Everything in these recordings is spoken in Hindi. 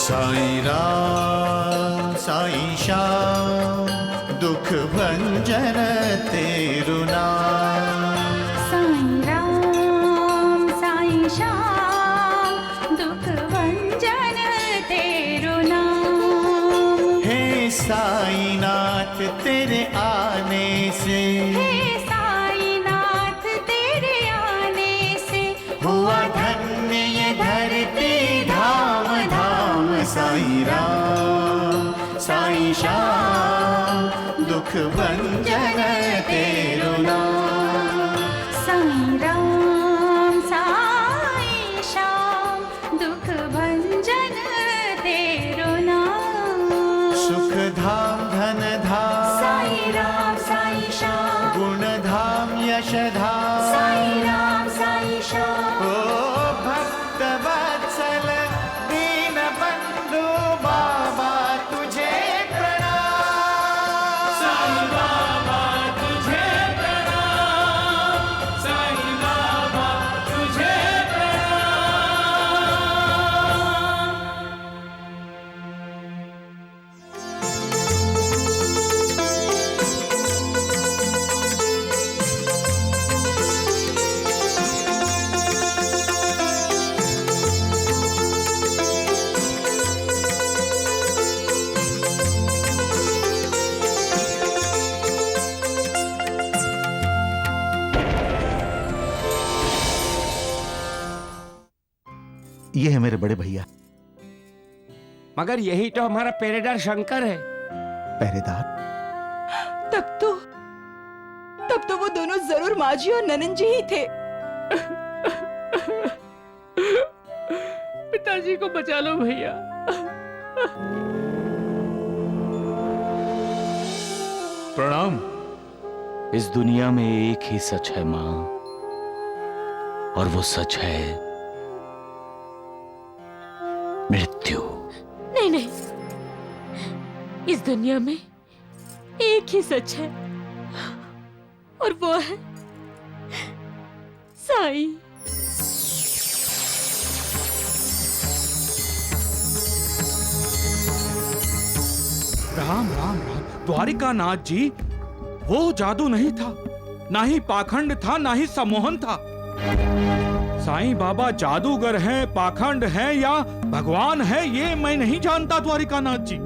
साईं राम साईं श्याम दुख भंजन तेरु नाम। साईं राम साईं श्याम दुख भंजन तेरु नाम। हे साईं नाथ तेरे आने से, हे साईं नाथ तेरे आने से हुआ धन्य ये धरती धाम धाम। साईं राम साईं श्याम दुख भंजन तेरु नाम। साईं राम साईं श्याम दुख भंजन तेरु नाम। सुख धाम धन धाम साईं राम साईं श्याम गुण धाम यश धाम। साईं राम साईं श्याम ओ भक्त वत्सल दीन बंधु बाबा तुझे प्रणाम। साईं बाबा तुझे प्रणाम, साईं बाबा तुझे प्रणाम। ये है मेरे बड़े भैया। मगर यही तो हमारा पहरेदार शंकर है। पहरेदार? तब तो वो दोनों जरूर माजी और ननन जी ही थे। पिताजी को बचा लो भैया। प्रणाम। इस दुनिया में एक ही सच है मां, और वो सच है मृत्यु। नहीं नहीं, इस दुनिया में एक ही सच है, और वो है साईं। राम राम राम। द्वारिकानाथ जी, वो जादू नहीं था, ना ही पाखंड था, ना ही सम्मोहन था। साईं बाबा जादूगर हैं, पाखंड हैं या भगवान है, ये मैं नहीं जानता द्वारिकानाथ जी।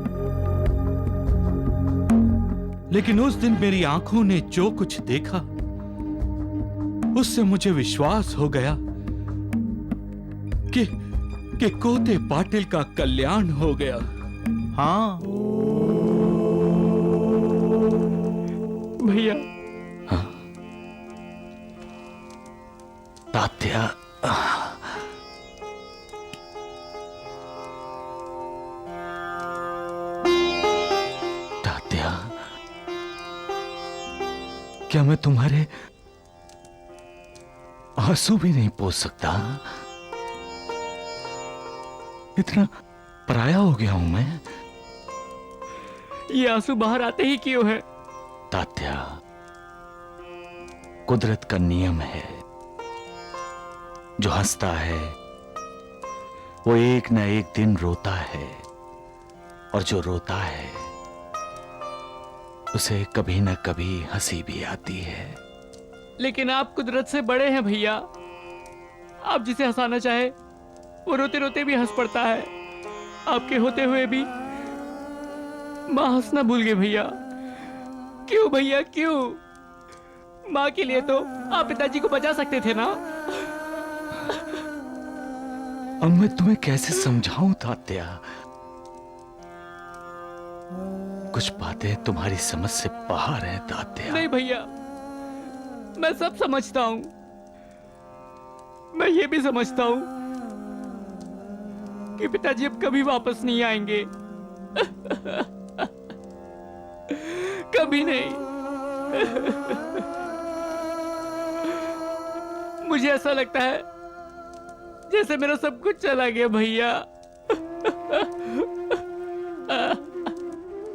लेकिन उस दिन मेरी आंखों ने जो कुछ देखा, उससे मुझे विश्वास हो गया कि कोते पाटिल का कल्याण हो गया। हाँ भैया। हाँ? तात्या, तात्या, क्या मैं तुम्हारे आंसू भी नहीं पोंछ सकता? इतना पराया हो गया हूं मैं। ये आंसू बाहर आते ही क्यों है? तात्या, कुदरत का नियम है, जो हंसता है वो एक न एक दिन रोता है, और जो रोता है उसे कभी न कभी हंसी भी आती है। लेकिन आप कुदरत से बड़े हैं भैया। आप जिसे हंसाना चाहे वो रोते रोते भी हंस पड़ता है। आपके होते हुए भी माँ हंसना भूल गए भैया। क्यों भैया क्यों? माँ के लिए तो आप पिताजी को बचा सकते थे ना। अब मैं तुम्हें कैसे समझाऊं तात्या? कुछ बातें तुम्हारी समझ से बाहर हैं तात्या। नहीं भैया, मैं सब समझता हूं। मैं ये भी समझता हूं कि पिताजी अब कभी वापस नहीं आएंगे। कभी नहीं। मुझे ऐसा लगता है जैसे मेरा सब कुछ चला गया भैया।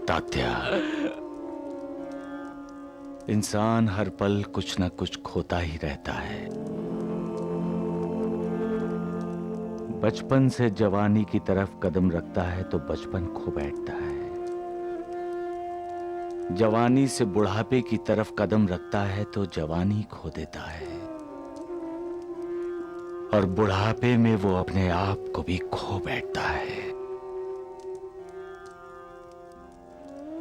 तात्या, इंसान हर पल कुछ न कुछ खोता ही रहता है। बचपन से जवानी की तरफ कदम रखता है तो बचपन खो बैठता है, जवानी से बुढ़ापे की तरफ कदम रखता है तो जवानी खो देता है, और बुढ़ापे में वो अपने आप को भी खो बैठता है।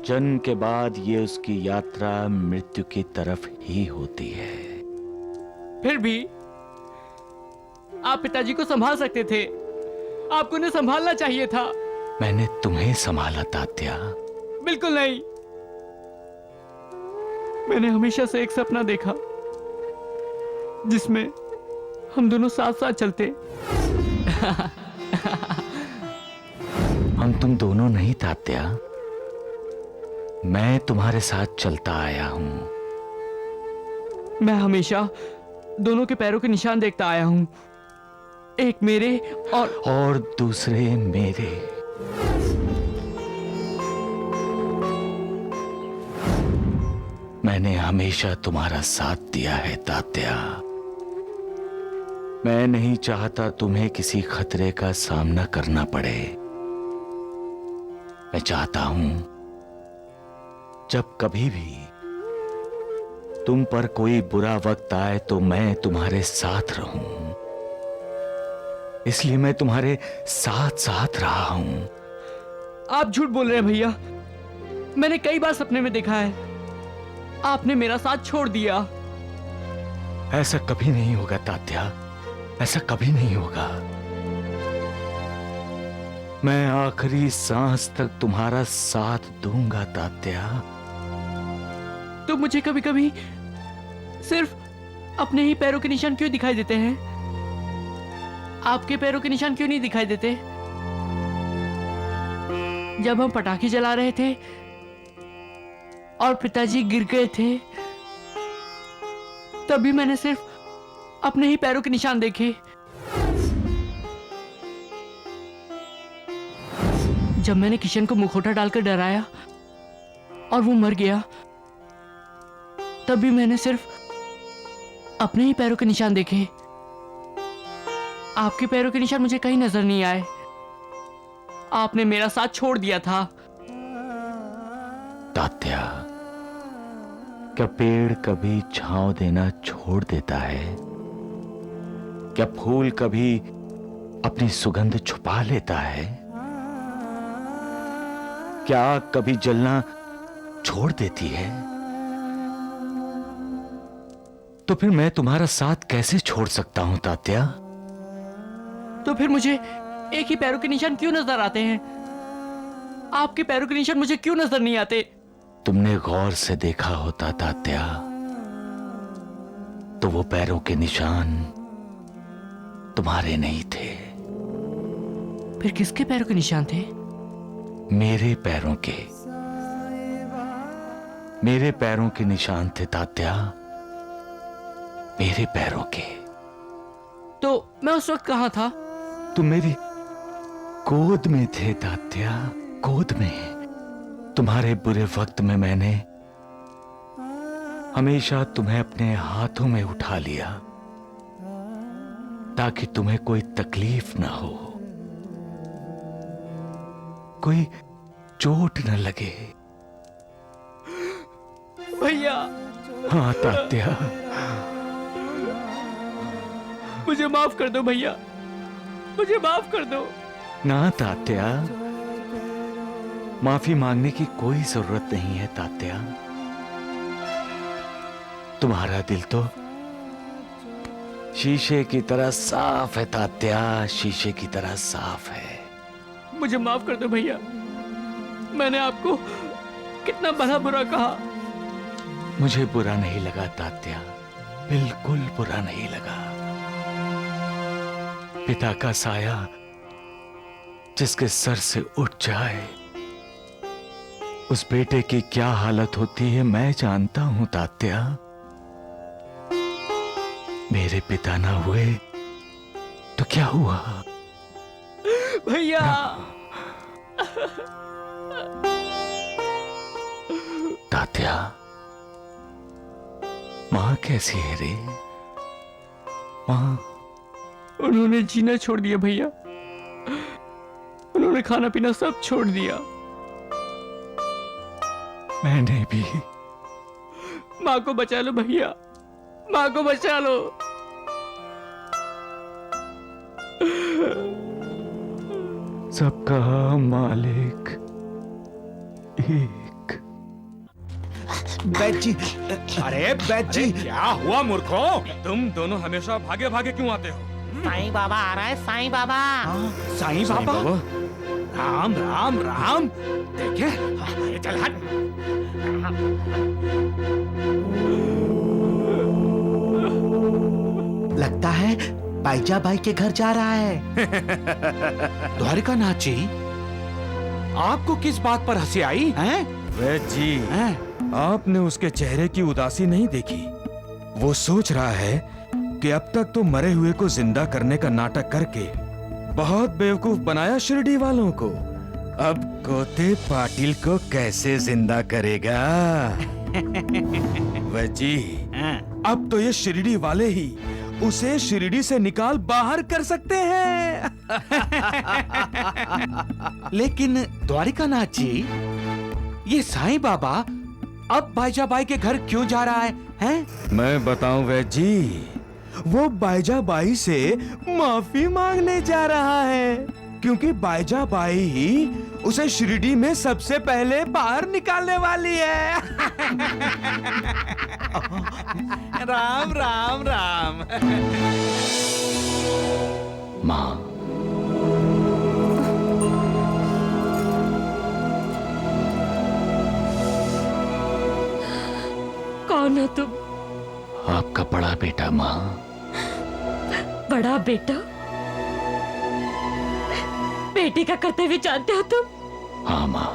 जन्म के बाद ये उसकी यात्रा मृत्यु की तरफ ही होती है। फिर भी आप पिताजी को संभाल सकते थे, आपको उन्हें संभालना चाहिए था। मैंने तुम्हें संभाला तात्या। बिल्कुल नहीं। मैंने हमेशा से एक सपना देखा जिसमें हम दोनों साथ साथ चलते। हम तुम दोनों नहीं तात्या, मैं तुम्हारे साथ चलता आया हूं। मैं हमेशा दोनों के पैरों के निशान देखता आया हूं, एक मेरे और दूसरे मेरे। मैंने हमेशा तुम्हारा साथ दिया है तात्या। मैं नहीं चाहता तुम्हें किसी खतरे का सामना करना पड़े। मैं चाहता हूं जब कभी भी तुम पर कोई बुरा वक्त आए तो मैं तुम्हारे साथ रहूं। इसलिए मैं तुम्हारे साथ साथ रहा हूं। आप झूठ बोल रहे हैं भैया। मैंने कई बार सपने में देखा है, आपने मेरा साथ छोड़ दिया। ऐसा कभी नहीं होगा तात्या, ऐसा कभी नहीं होगा। मैं आखिरी सांस तक तुम्हारा साथ दूंगा तात्या। तो मुझे कभी कभी सिर्फ अपने ही पैरों के निशान क्यों दिखाई देते हैं? आपके पैरों के निशान क्यों नहीं दिखाई देते? जब हम पटाखे जला रहे थे और पिताजी गिर गए थे, तभी मैंने सिर्फ अपने ही पैरों के निशान देखे। जब मैंने किशन को मुखौटा डालकर डराया और वो मर गया, तभी मैंने सिर्फ अपने ही पैरों के निशान देखे। आपके पैरों के निशान मुझे कहीं नजर नहीं आए। आपने मेरा साथ छोड़ दिया था। तात्या, क्या पेड़ कभी छांव देना छोड़ देता है? क्या फूल कभी अपनी सुगंध छुपा लेता है? क्या आग कभी जलना छोड़ देती है? तो फिर मैं तुम्हारा साथ कैसे छोड़ सकता हूं तात्या? तो फिर मुझे एक ही पैरों के निशान क्यों नजर आते हैं? आपके पैरों के निशान मुझे क्यों नजर नहीं आते? तुमने गौर से देखा होता तात्या, तो वो पैरों के निशान तुम्हारे नहीं थे। फिर किसके पैरों के निशान थे? मेरे पैरों के। मेरे पैरों के निशान थे तात्या, मेरे पैरों के। तो मैं उस वक्त कहां था? तुम मेरी गोद में थे तात्या, गोद में। तुम्हारे बुरे वक्त में मैंने हमेशा तुम्हें अपने हाथों में उठा लिया ताकि तुम्हें कोई तकलीफ ना हो, कोई चोट न लगे। भैया। हाँ तात्या, मुझे माफ कर दो भैया, मुझे माफ कर दो। ना तात्या, माफी मांगने की कोई जरूरत नहीं है तात्या। तुम्हारा दिल तो शीशे की तरह साफ है तात्या, शीशे की तरह साफ है। मुझे माफ कर दो भैया। मैंने आपको कितना भला बुरा कहा। मुझे बुरा नहीं लगा तात्या, बिल्कुल बुरा नहीं लगा। पिता का साया जिसके सर से उठ जाए, उस बेटे की क्या हालत होती है मैं जानता हूं तात्या। मेरे पिता ना हुए तो क्या हुआ? भैया। तात्या, मां कैसी है रे? मां? उन्होंने जीना छोड़ दिया भैया। उन्होंने खाना पीना सब छोड़ दिया। मैंने भी। माँ को बचा लो भैया, माँ को बचा लो। सबका मालिक एक। बैद जी, अरे बैद जी, क्या हुआ मूर्खो? तुम दोनों हमेशा भागे भागे क्यों आते हो? साईं बाबा आ रहा है, साईं बाबा। साईं बाबा? राम राम राम। देखे, चल हट। लगता है बाईजा बाई के घर जा रहा है। द्वारिका नाथ जी, आपको किस बात पर हंसी आई हैं? वैद जी, हैं? आपने उसके चेहरे की उदासी नहीं देखी। वो सोच रहा है कि अब तक तो मरे हुए को जिंदा करने का नाटक करके बहुत बेवकूफ बनाया शिरडी वालों को। अब कोते पाटिल को कैसे जिंदा करेगा? वैद जी, अब तो ये शिरडी वाले ही उसे शिरडी से निकाल बाहर कर सकते हैं। लेकिन द्वारिका नाथ जी, ये साईं बाबा अब बाईजा बाई के घर क्यों जा रहा है? हैं? मैं बताऊं वैद जी, वो बाईजा बाई से माफी मांगने जा रहा है, क्योंकि बाईजा बाई ही उसे शिरडी में सबसे पहले बाहर निकालने वाली है। राम राम राम। माँ, कौन हो तुम? आपका बड़ा बेटा। माँ, बड़ा बेटा? बेटे का कर्तव्य जानते हो तुम? हाँ माँ,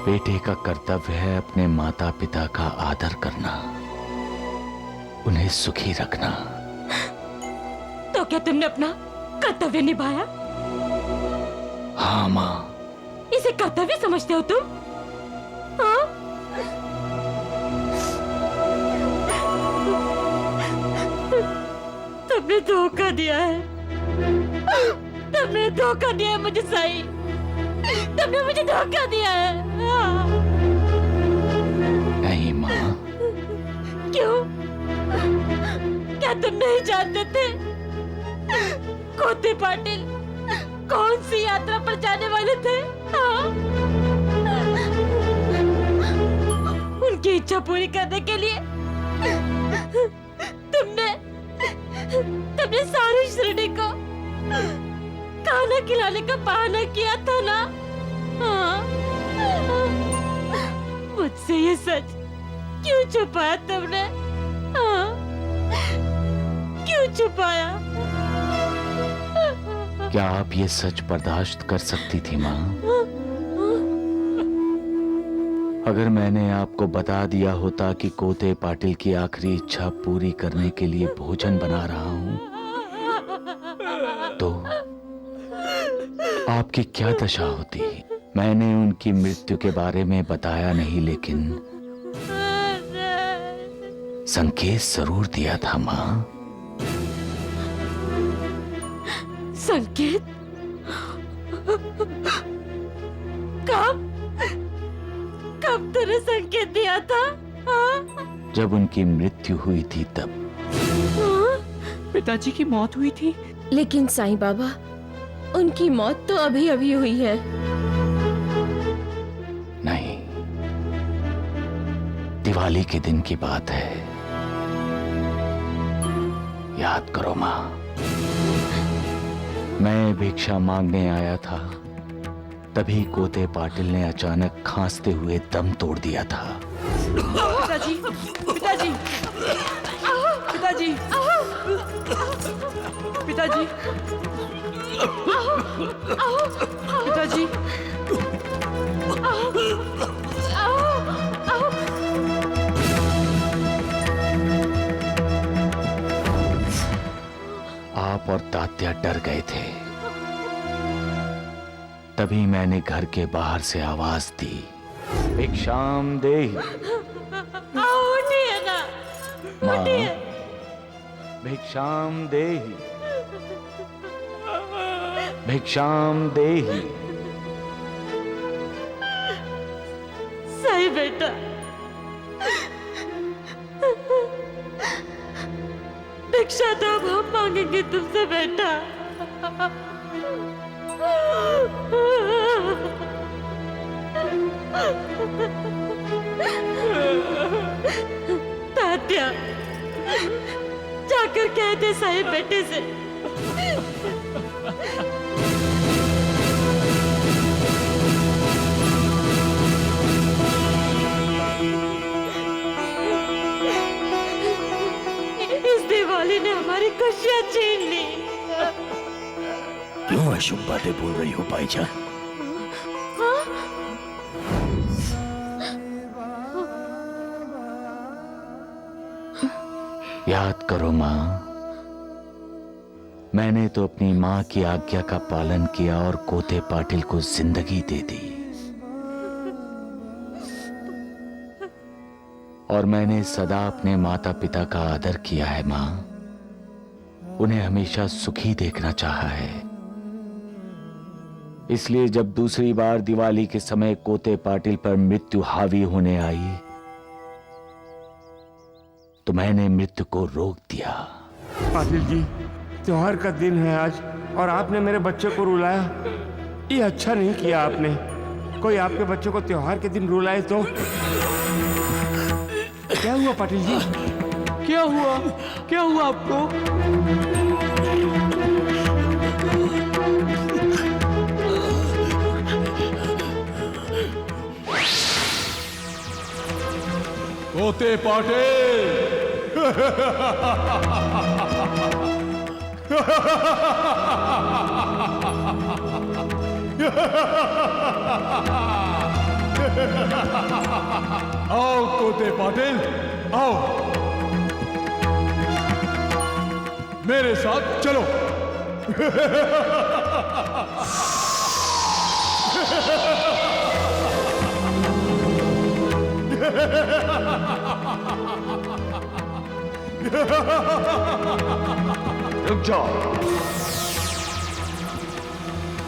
बेटे का कर्तव्य है अपने माता पिता का आदर करना, उन्हें सुखी रखना। तो क्या तुमने अपना कर्तव्य निभाया? हाँ माँ। इसे कर्तव्य समझते हो तुम? हाँ? तुमने धोखा दिया है, तुमने धोखा दिया है मुझे साईं, तुमने मुझे धोखा दिया है। नहीं माँ। क्यों? क्या तुम नहीं जानते थे कोते पाटिल कौन सी यात्रा पर जाने वाले थे? हाँ? उनकी इच्छा पूरी करने के लिए तुमने सारी शिरडी को खाना खिलाने का बहाना किया था ना? हाँ? मुझसे ये सच क्यों छुपाया तुमने? हाँ? क्यों छुपाया? क्या आप ये सच बर्दाश्त कर सकती थी माँ? अगर मैंने आपको बता दिया होता कि कोते पाटिल की आखिरी इच्छा पूरी करने के लिए भोजन बना रहा हूं, तो आपकी क्या दशा होती? मैंने उनकी मृत्यु के बारे में बताया नहीं, लेकिन संकेत जरूर दिया था माँ। संकेत? कब तूने संकेत दिया था? हाँ? जब उनकी मृत्यु हुई थी तब। हाँ? पिताजी की मौत हुई थी? लेकिन साईं बाबा, उनकी मौत तो अभी अभी हुई है। नहीं, दिवाली के दिन की बात है। याद करो माँ, मैं भिक्षा मांगने आया था, तभी कोते पाटिल ने अचानक खांसते हुए दम तोड़ दिया था। पिताजी, पिताजी, पिताजी, पिताजी, पिताजी, आप और तात्या डर गए थे, तभी मैंने घर के बाहर से आवाज दी, भिक्षाम देहि। उठिए ना, उठिए। भिक्षाम देहि। भिक्षाम देहि। साईं बेटा, भिक्षा तो अब हम मांगेंगे तुमसे बेटा। तात्या, जाकर कह दे साहिब बेटे से इस दिवाली ने हमारी खुशियां छीन ली। क्यों अशुभ बातें बोल रही हो भाईजान? याद करो मां, मैंने तो अपनी मां की आज्ञा का पालन किया और कोते पाटिल को जिंदगी दे दी। और मैंने सदा अपने माता पिता का आदर किया है मां, उन्हें हमेशा सुखी देखना चाहा है। इसलिए जब दूसरी बार दिवाली के समय कोते पाटिल पर मृत्यु हावी होने आई तो मैंने मृत्यु को रोक दिया। पाटिल जी, त्योहार का दिन है आज और आपने मेरे बच्चे को रुलाया। ये अच्छा नहीं किया आपने। कोई आपके बच्चे को त्योहार के दिन रुलाए तो? क्या हुआ पाटिल जी? क्या हुआ? क्या हुआ आपको? कोते पाटिल! आओ कोते पाटिल, आओ मेरे साथ चलो। रुक जाओ,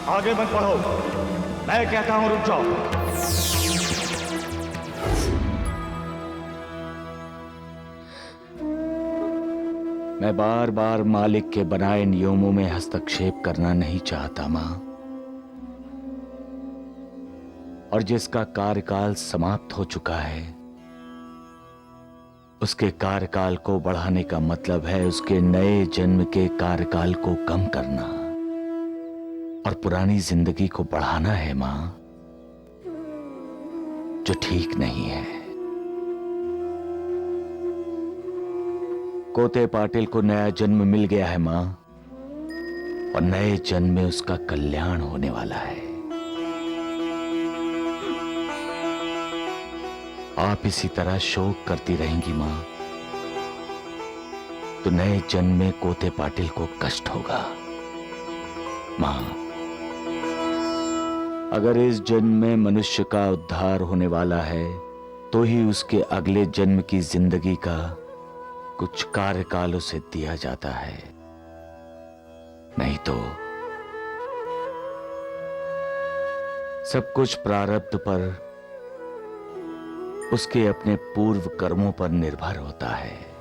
आगे मत बढ़ो, मैं कहता हूं रुक जाओ। मैं बार बार मालिक के बनाए नियमों में हस्तक्षेप करना नहीं चाहता मां, और जिसका कार्यकाल समाप्त हो चुका है उसके कार्यकाल को बढ़ाने का मतलब है उसके नए जन्म के कार्यकाल को कम करना और पुरानी जिंदगी को बढ़ाना है मां, जो ठीक नहीं है। कोते पाटिल को नया जन्म मिल गया है मां, और नए जन्म में उसका कल्याण होने वाला है। आप इसी तरह शोक करती रहेंगी मां तो नए जन्म में कोते पाटिल को कष्ट होगा। मां, अगर इस जन्म में मनुष्य का उद्धार होने वाला है तो ही उसके अगले जन्म की जिंदगी का कुछ कार्यकाल उसे दिया जाता है, नहीं तो सब कुछ प्रारब्ध पर, उसके अपने पूर्व कर्मों पर निर्भर होता है।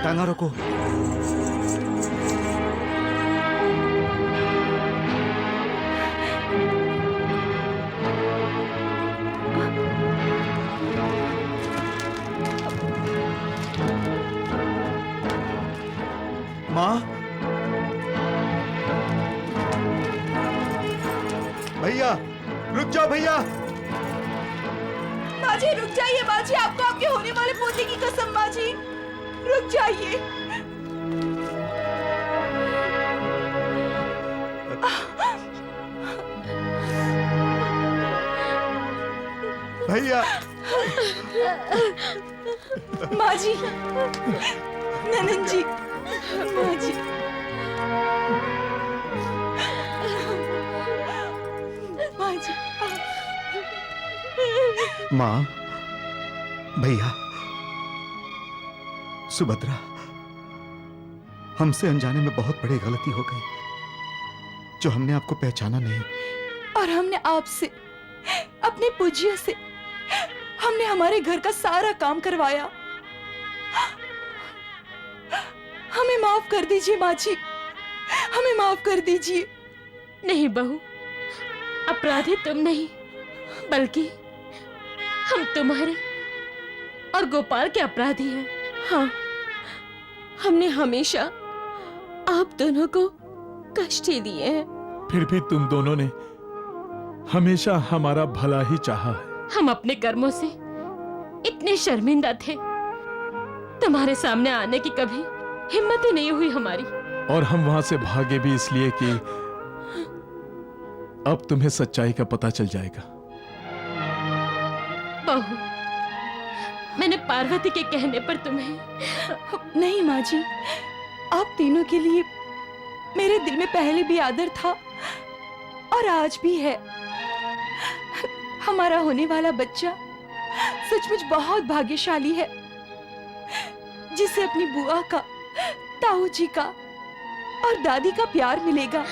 टांगा रोको। माँ, भैया रुक जाओ भैया। माँ जी रुक जाइए, माँ जी, आपको आपके होने वाले पोते की कसम, माँ जी रुक जाइए। भैया, माँ जी, ननन जी, माँ जी, माँ जी, माँ, भैया, सुभद्रा, हमसे अनजाने में बहुत बड़ी गलती हो गई जो हमने आपको पहचाना नहीं। और हमने आपसे, अपने पूज्य से, हमने हमारे घर का सारा काम करवाया। हमें माफ कर दीजिए माँ जी, हमें माफ कर दीजिए। नहीं बहू, अपराधी तुम नहीं बल्कि हम तुम्हारे और गोपाल के अपराधी हैं। हाँ, हमने हमेशा आप दोनों को कष्ट ही दिए हैं। फिर भी तुम दोनों ने हमेशा हमारा भला ही चाहा है। हम अपने कर्मों से इतने शर्मिंदा थे, तुम्हारे सामने आने की कभी हिम्मत ही नहीं हुई हमारी। और हम वहां से भागे भी इसलिए कि अब तुम्हें सच्चाई का पता चल जाएगा। बहू, मैंने पार्वती के कहने पर तुम्हें। नहीं माँ जी, आप तीनों के लिए मेरे दिल में पहले भी आदर था और आज भी है। हमारा होने वाला बच्चा सचमुच बहुत भाग्यशाली है, जिसे अपनी बुआ का, ताऊ जी का और दादी का प्यार मिलेगा।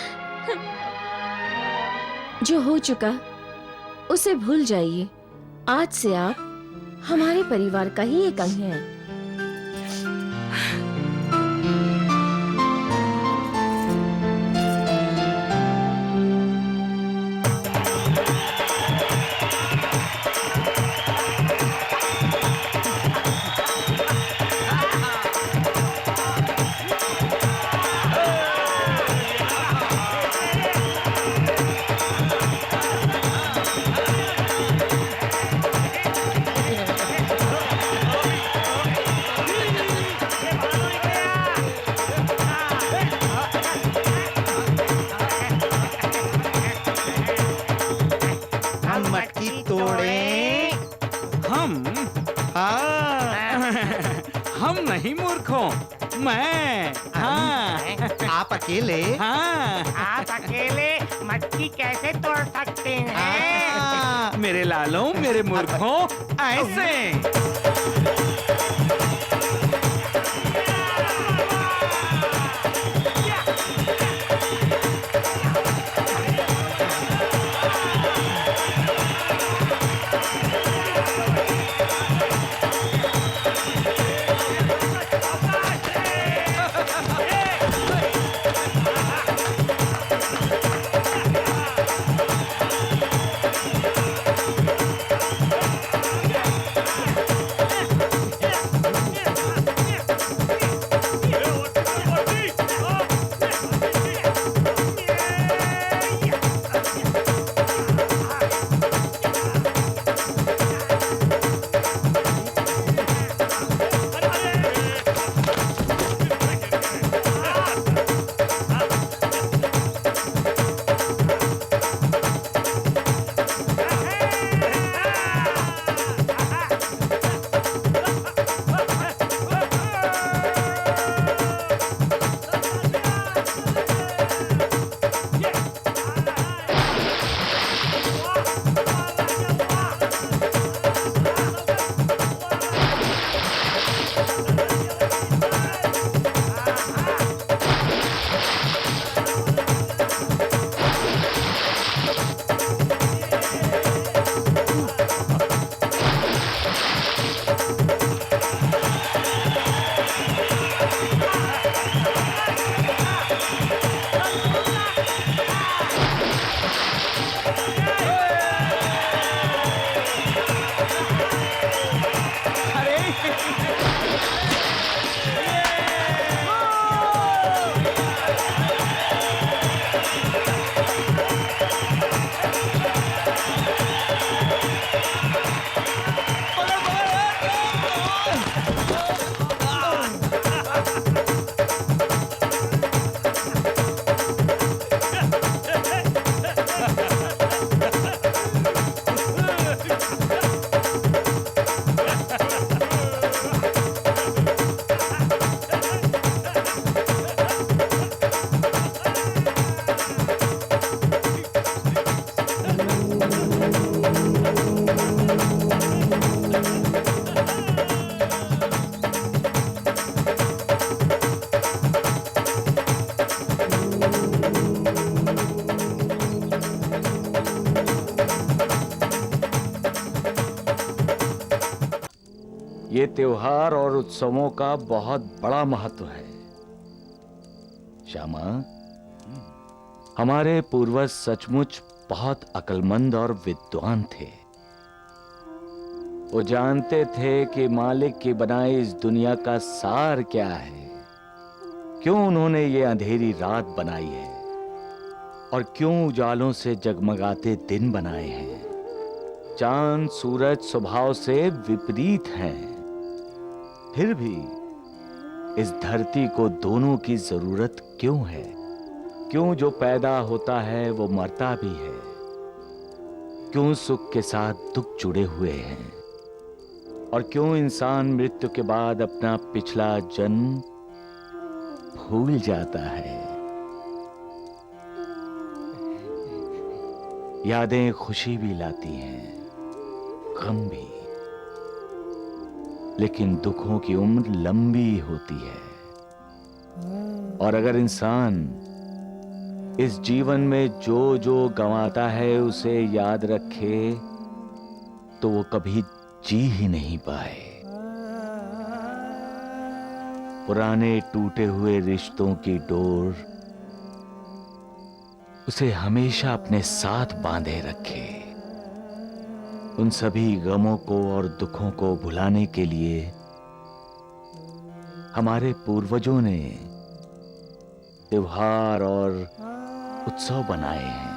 जो हो चुका उसे भूल जाइए। आज से आप हमारे परिवार का ही एक अंग हैं। हम नहीं मूर्खों, मैं। हाँ। आप अकेले? हाँ। आप अकेले मटकी कैसे तोड़ सकते हैं? मेरे लालों, मेरे मूर्खों, ऐसे। ये त्योहार और उत्सवों का बहुत बड़ा महत्व है। श्यामा, हमारे पूर्वज सचमुच बहुत अक्लमंद और विद्वान थे। वो जानते थे कि मालिक की बनाई इस दुनिया का सार क्या है, क्यों उन्होंने ये अंधेरी रात बनाई है और क्यों उजालों से जगमगाते दिन बनाए हैं। चांद सूरज स्वभाव से विपरीत हैं, फिर भी इस धरती को दोनों की जरूरत क्यों है? क्यों जो पैदा होता है वो मरता भी है? क्यों सुख के साथ दुख जुड़े हुए हैं? और क्यों इंसान मृत्यु के बाद अपना पिछला जन्म भूल जाता है? यादें खुशी भी लाती हैं, गम भी, लेकिन दुखों की उम्र लंबी होती है। और अगर इंसान इस जीवन में जो जो गंवाता है उसे याद रखे तो वो कभी जी ही नहीं पाए। पुराने टूटे हुए रिश्तों की डोर उसे हमेशा अपने साथ बांधे रखे। उन सभी गमों को और दुखों को भुलाने के लिए हमारे पूर्वजों ने त्योहार और उत्सव बनाए हैं।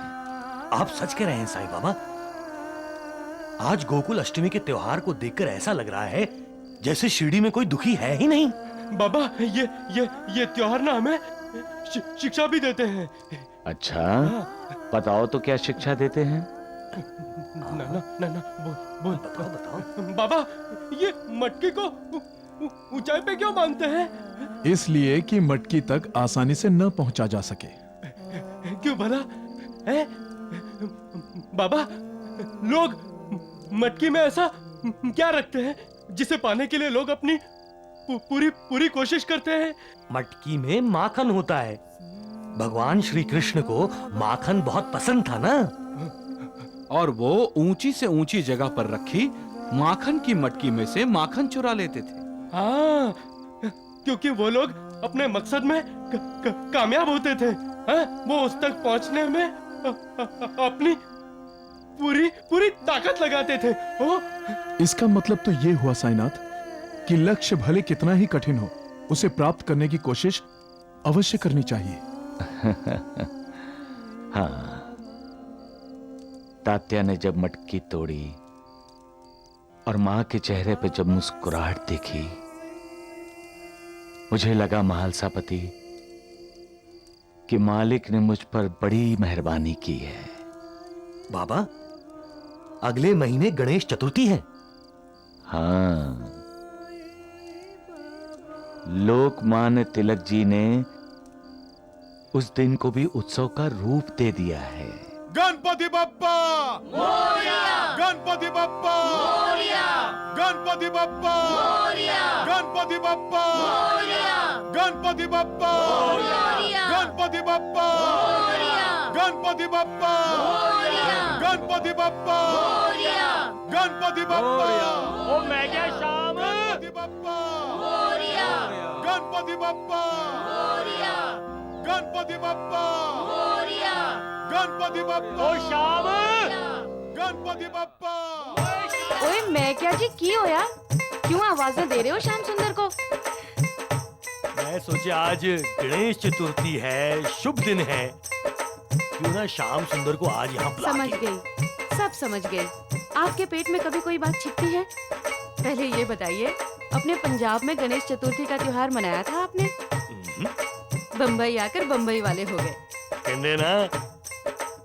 आप सच कह रहे हैं साईं बाबा। आज गोकुल अष्टमी के त्योहार को देखकर ऐसा लग रहा है जैसे शिरडी में कोई दुखी है ही नहीं। बाबा, ये त्योहार ना हमें शिक्षा भी देते हैं। अच्छा, बताओ तो क्या शिक्षा देते हैं? ना, बताओ। बाबा, ये मटकी को ऊंचाई पे क्यों बांधते हैं? इसलिए कि मटकी तक आसानी से न पहुंचा जा सके। क्यों भला है? बाबा, लोग मटकी में ऐसा क्या रखते हैं जिसे पाने के लिए लोग अपनी पूरी कोशिश करते हैं? मटकी में माखन होता है। भगवान श्री कृष्ण को माखन बहुत पसंद था ना, और वो ऊंची से ऊंची जगह पर रखी माखन की मटकी में से माखन चुरा लेते थे। हाँ, क्योंकि वो लोग अपने मकसद में कामयाब होते थे। वो उस तक पहुंचने में अपनी पूरी ताकत लगाते थे। इसका मतलब तो ये हुआ साईनाथ कि लक्ष्य भले कितना ही कठिन हो, उसे प्राप्त करने की कोशिश अवश्य करनी चाहिए। हाँ, तात्या ने जब मटकी तोड़ी और मां के चेहरे पे जब मुस्कुराहट देखी, मुझे लगा महालसापति कि मालिक ने मुझ पर बड़ी मेहरबानी की है। बाबा, अगले महीने गणेश चतुर्थी है। हाँ, लोकमान्य तिलक जी ने उस दिन को भी उत्सव का रूप दे दिया है। गणपति बप्पा मोरया, गणपति बप्पा मोरया, गणपति बप्पा मोरया, गणपति बप्पा मोरया, गणपति बप्पा मोरया, गणपति बप्पा मोरया, गणपति बप्पा मोरया, गणपति बप्पा मोरया, गणपति बप्पा। ओ मैं क्या शाम, गणपति बप्पा मोरया, गणपति बप्पा मोरया, गणपति बप्पा मोरया, गणपति बप्पा। ओ शाम, गणपति बप्पा। ओए मैं क्या जी की हो यार, क्यों आवाजें दे रहे हो श्याम सुंदर को? मैं सोचा आज गणेश चतुर्थी है, शुभ दिन है, क्यों ना श्याम सुंदर को आज यहाँ बुला समझ के। गई, सब समझ गई। आपके पेट में कभी कोई बात छिपती है? पहले ये बताइए, अपने पंजाब में गणेश चतुर्थी का त्योहार मनाया था आपने? बम्बई आकर बम्बई वाले हो गए। कहने ना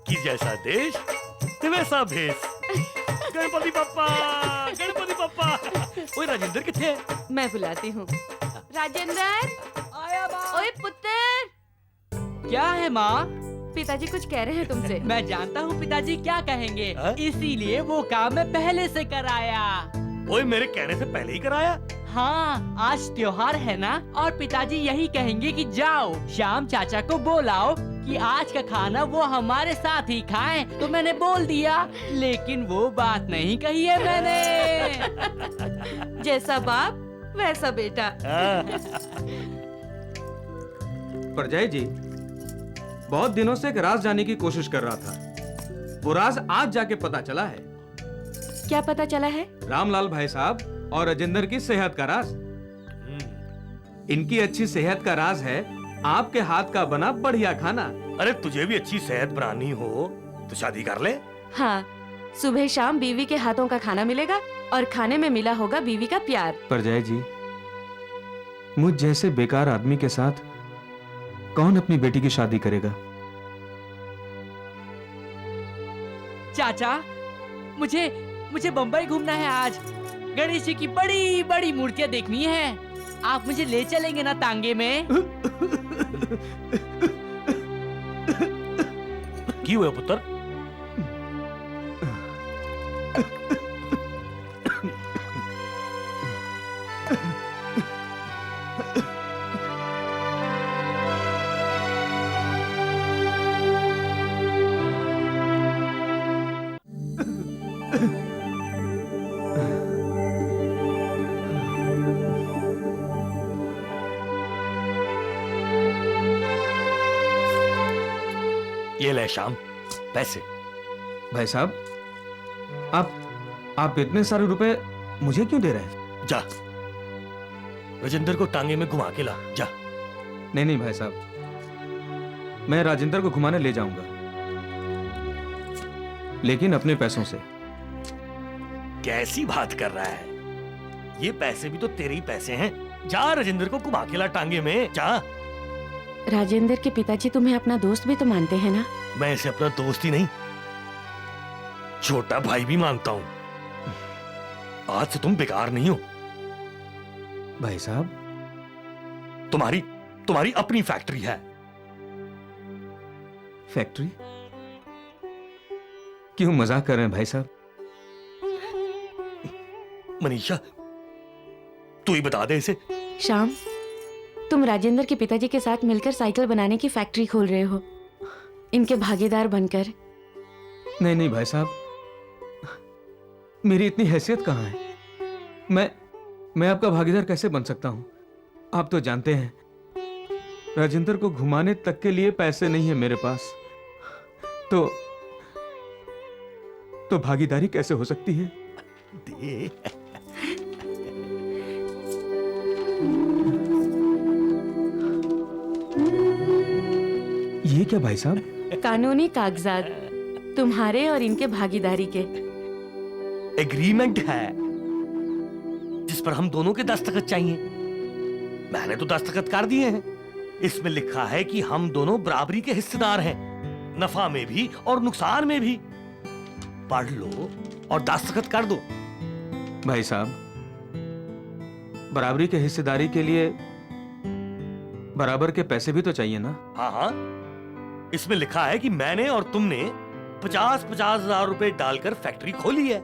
कि जैसा देश वैसा भेष। गणपति बप्पा, गणपति बप्पा। ओए राजेंद्र किथे है? मैं बुलाती हूँ। राजेंद्र, ओए पुत्र। क्या है माँ? पिताजी कुछ कह रहे हैं तुमसे। मैं जानता हूँ पिताजी क्या कहेंगे, इसीलिए वो काम मैं पहले से कराया। ओए मेरे कहने से पहले ही कराया? हाँ, आज त्योहार है ना, और पिताजी यही कहेंगे कि जाओ श्याम चाचा को बोलाओ कि आज का खाना वो हमारे साथ ही खाएं, तो मैंने बोल दिया, लेकिन वो बात नहीं कही है मैंने। जैसा बाप वैसा बेटा। परजाई जी, बहुत दिनों से एक राज जानने की कोशिश कर रहा था। वो राज आज जाके पता चला है। क्या पता चला है? रामलाल भाई साहब और राजेंद्र की सेहत का राज। इनकी अच्छी सेहत का राज है आपके हाथ का बना बढ़िया खाना। अरे तुझे भी अच्छी सेहत बनानी हो तो शादी कर ले। हाँ, सुबह शाम बीवी के हाथों का खाना मिलेगा और खाने में मिला होगा बीवी का प्यार। परजाई जी, मुझ जैसे बेकार आदमी के साथ कौन अपनी बेटी की शादी करेगा? चाचा, मुझे बम्बई घूमना है आज। गणेश जी की बड़ी बड़ी मूर्तियां देखनी है। आप मुझे ले चलेंगे ना तांगे में? क्यों है पुत्र? ये ले श्याम, पैसे। भाई साहब, आप इतने सारे रुपए मुझे क्यों दे रहे हैं? जा, राजेंद्र को टांगे में घुमा के ला, जा। नहीं भाई साहब, मैं राजेंद्र को घुमाने ले जाऊंगा, लेकिन अपने पैसों से। कैसी बात कर रहा है? ये पैसे भी तो तेरे ही पैसे हैं। जा, राजेंद्र को घुमा के ला टांगे में, जा। राजेंद्र के पिताजी तुम्हें अपना दोस्त भी तो मानते हैं ना? मैं इसे अपना दोस्त ही नहीं, छोटा भाई भी मानता हूं। आज से तुम बेकार नहीं हो। भाई साहब, तुम्हारी अपनी फैक्ट्री है। फैक्ट्री? क्यों मजाक कर रहे हैं भाई साहब? मनीषा, तू ही बता दे इसे। श्याम, तुम राजेंद्र के पिताजी के साथ मिलकर साइकिल बनाने की फैक्ट्री खोल रहे हो, इनके भागीदार बनकर। नहीं भाई साहब, मेरी इतनी हैसियत कहां है? मैं आपका भागीदार कैसे बन सकता हूं? आप तो जानते हैं, राजेंद्र को घुमाने तक के लिए पैसे नहीं है मेरे पास। तो भागीदारी कैसे हो सकती है? ये क्या भाई साहब? कानूनी कागजात, तुम्हारे और इनके भागीदारी के। एग्रीमेंट है जिस पर हम दोनों के दस्तखत चाहिए। मैंने तो दस्तखत कर दिए हैं। इसमें लिखा है कि हम दोनों बराबरी के हिस्सेदार हैं, नफा में भी और नुकसान में भी। पढ़ लो और दस्तखत कर दो। भाई साहब, बराबरी के हिस्सेदारी के लिए बराबर के पैसे भी तो चाहिए ना? हाँ, इसमें लिखा है कि मैंने और तुमने 50-50 हजार रुपए डालकर फैक्ट्री खोली है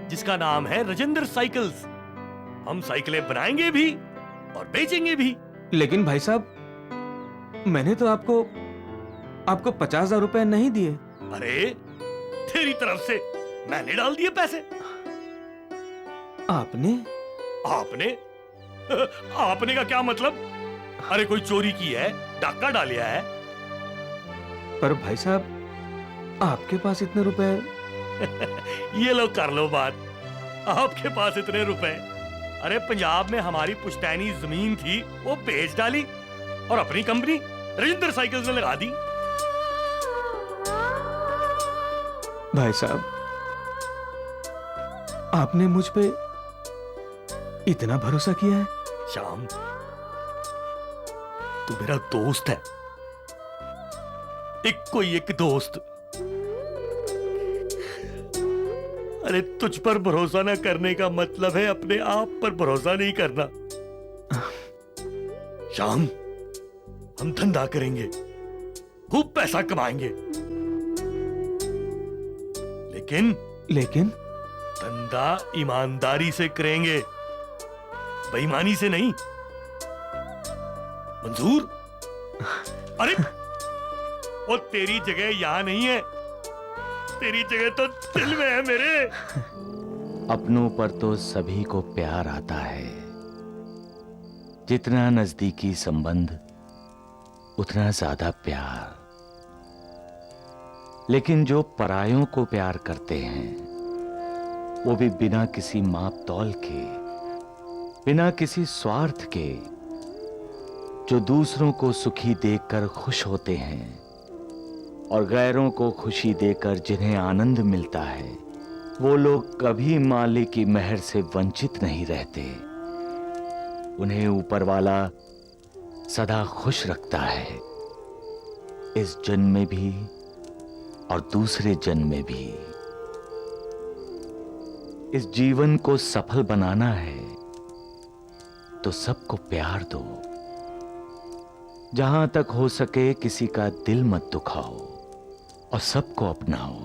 जिसका नाम है राजेंद्र साइकिल्स। हम साइकिलें बनाएंगे भी और बेचेंगे भी। लेकिन भाई साहब, मैंने तो आपको 50,000 रुपए नहीं दिए। अरे, तेरी तरफ से मैंने डाल दिए पैसे। आपने आपने का क्या मतलब? अरे कोई चोरी की है, डाका डालिया है। पर भाई साहब, आपके पास इतने रुपए ये लो, कर लो बात। आपके पास इतने रुपए? अरे पंजाब में हमारी पुश्तैनी जमीन थी, वो बेच डाली और अपनी कंपनी राजेंद्र साइकिल्स में लगा दी। भाई साहब, आपने मुझ पे इतना भरोसा किया है? श्याम, तू मेरा दोस्त है, कोई एक दोस्त। अरे तुझ पर भरोसा न करने का मतलब है अपने आप पर भरोसा नहीं करना। श्याम, हम धंधा करेंगे, खूब पैसा कमाएंगे, लेकिन धंधा ईमानदारी से करेंगे, बेईमानी से नहीं। मंजूर? अरे वो तेरी जगह यहाँ नहीं है, तेरी जगह तो दिल में है मेरे। अपनों पर तो सभी को प्यार आता है, जितना नजदीकी संबंध उतना ज्यादा प्यार। लेकिन जो परायों को प्यार करते हैं, वो भी बिना किसी माप तौल के, बिना किसी स्वार्थ के, जो दूसरों को सुखी देखकर खुश होते हैं और गैरों को खुशी देकर जिन्हें आनंद मिलता है, वो लोग कभी मालिक की मेहर से वंचित नहीं रहते। उन्हें ऊपर वाला सदा खुश रखता है, इस जन्म में भी और दूसरे जन्म में भी। इस जीवन को सफल बनाना है तो सबको प्यार दो। जहां तक हो सके किसी का दिल मत दुखाओ और सबको अपनाओ।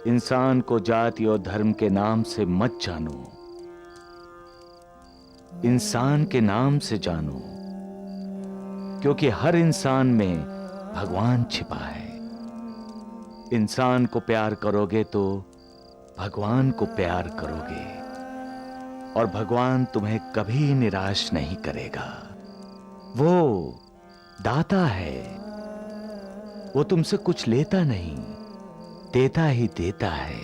इंसान को जाति और धर्म के नाम से मत जानो, इंसान के नाम से जानो, क्योंकि हर इंसान में भगवान छिपा है। इंसान को प्यार करोगे तो भगवान को प्यार करोगे और भगवान तुम्हें कभी निराश नहीं करेगा। वो दाता है, वो तुमसे कुछ लेता नहीं, देता ही देता है।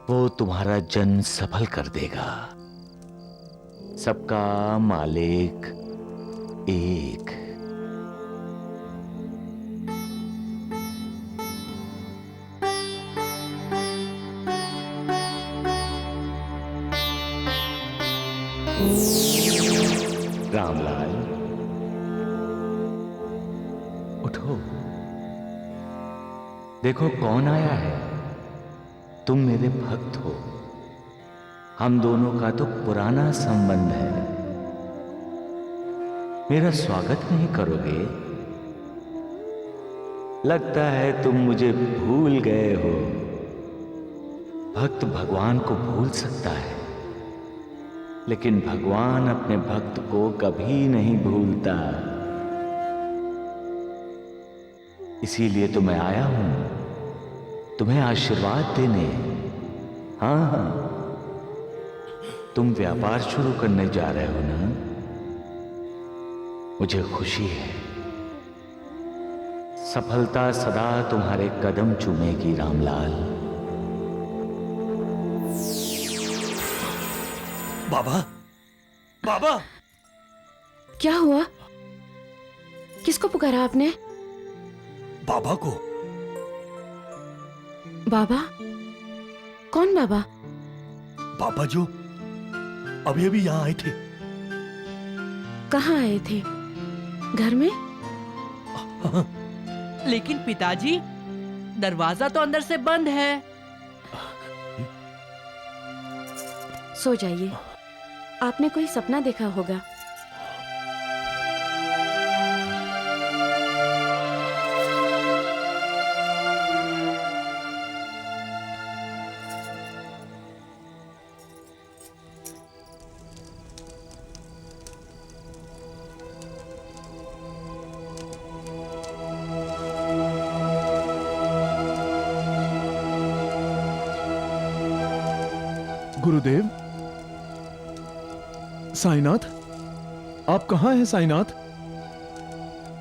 वो तुम्हारा जन्म सफल कर देगा। सबका मालिक एक। रामलाल, उठो, देखो कौन आया है। तुम मेरे भक्त हो, हम दोनों का तो पुराना संबंध है। मेरा स्वागत नहीं करोगे? लगता है तुम मुझे भूल गए हो। भक्त भगवान को भूल सकता है, लेकिन भगवान अपने भक्त को कभी नहीं भूलता। इसीलिए तो मैं आया हूं तुम्हें आशीर्वाद देने। हाँ, तुम व्यापार शुरू करने जा रहे हो ना? मुझे खुशी है। सफलता सदा तुम्हारे कदम चूमेगी रामलाल। बाबा, बाबा, क्या हुआ? किसको पुकारा आपने? बाबा को। बाबा? कौन बाबा? बाबा जो अभी अभी यहां आए थे। कहाँ आए थे? घर में? लेकिन पिताजी, दरवाजा तो अंदर से बंद है। सो जाइए, आपने कोई सपना देखा होगा। गुरुदेव, साईनाथ, आप कहाँ हैं साईनाथ?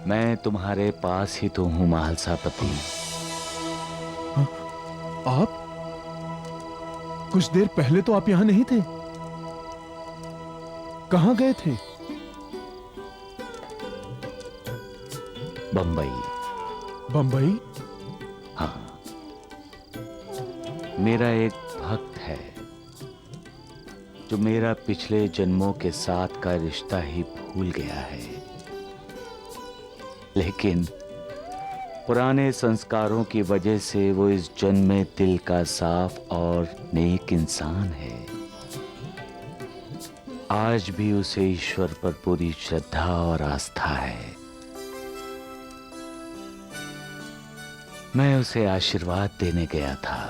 मैं तुम्हारे पास ही तो हूं महालसापति। आप? कुछ देर पहले तो आप यहां नहीं थे। कहां गए थे? बंबई। बंबई? हाँ, मेरा एक भक्त है जो मेरा पिछले जन्मों के साथ का रिश्ता ही भूल गया है, लेकिन पुराने संस्कारों की वजह से वो इस जन्म में दिल का साफ और नेक इंसान है। आज भी उसे ईश्वर पर पूरी श्रद्धा और आस्था है। मैं उसे आशीर्वाद देने गया था।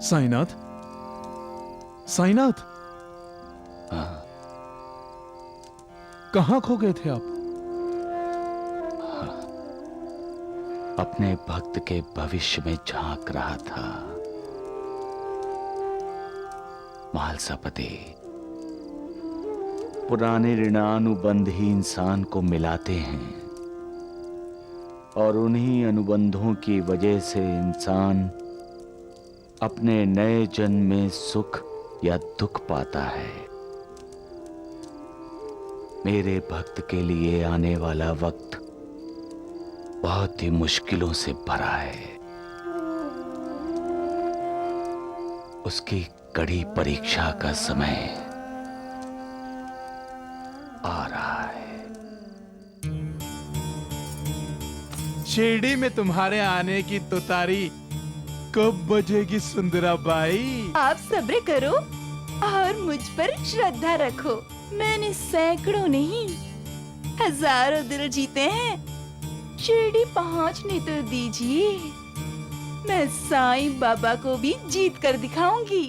साईनाथ, साईनाथ, कहाँ खो गए थे आप? अपने भक्त के भविष्य में झांक रहा था। महालसापति, पुराने ऋणानुबंध ही इंसान को मिलाते हैं और उन्हीं अनुबंधों की वजह से इंसान अपने नए जन्म में सुख या दुख पाता है। मेरे भक्त के लिए आने वाला वक्त बहुत ही मुश्किलों से भरा है। उसकी कड़ी परीक्षा का समय आ रहा है। शिरडी में तुम्हारे आने की तुतारी कब बजेगी सुंदरा बाई? आप सब्र करो और मुझ पर श्रद्धा रखो। मैंने सैकड़ों नहीं, हजारों दिल जीते हैं। शिरडी पहुंचने तो दीजिए, मैं साईं बाबा को भी जीत कर दिखाऊंगी।